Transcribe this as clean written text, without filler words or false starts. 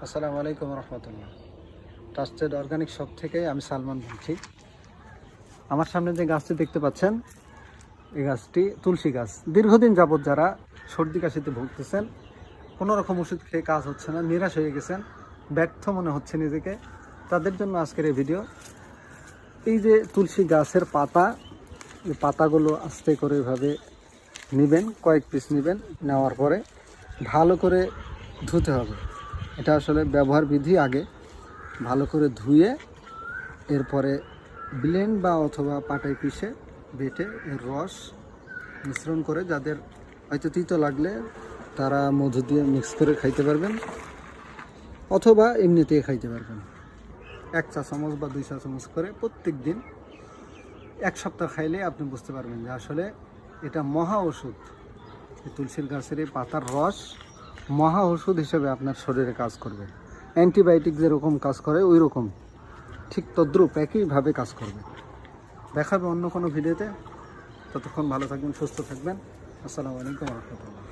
আসসালামু আলাইকুম রহমতুল্লাহ। Trusted organic shop থেকে আমি সালমান বলছি। আমার সামনে যে গাছটি দেখতে পাচ্ছেন, এই গাছটি তুলসী গাছ। দীর্ঘদিন যাবৎ যারা সর্দি কাশিতে ভুগতেছেন, কোনো রকম ওষুধ খেয়ে কাজ হচ্ছে না, নিরাশ হয়ে গেছেন, ব্যর্থ মনে হচ্ছে নিজেকে, তাদের জন্য আজকের এই ভিডিও। এই যে তুলসী গাছের পাতা, এই পাতাগুলো আস্তে করে এভাবে নেবেন, কয়েক পিস নেবেন, নেওয়ার পরে ভালো করে ধুতে হবে। এটা আসলে ব্যবহার বিধি। আগে ভালো করে ধুয়ে এরপরে ব্লেন্ড বা অথবা পাটায় পিষে বেটে এর রস মিশ্রণ করে, যাদের হয়তো তিতো লাগলে তারা মধু দিয়ে মিক্স করে খাইতে পারবেন, অথবা এমনিতেই খাইতে পারবেন। 1 চা চামচ বা 2 চা চামচ করে প্রত্যেক দিন 1 সপ্তাহ খাইলে আপনি বুঝতে পারবেন যে আসলে এটা মহা ওষুধ। এই তুলসীর গাছের এই পাতার রস মহা ওষুধ হিসেবে আপনার শরীরে কাজ করবে। অ্যান্টিবায়োটিক যেরকম কাজ করে ওই রকম ঠিক তদ্রূপ একইভাবে কাজ করবে। দেখাবে অন্য কোনো ভিডিওতে। ততক্ষণ ভালো থাকবেন, সুস্থ থাকবেন। আসসালামু আলাইকুম রহমতুল্লাহ।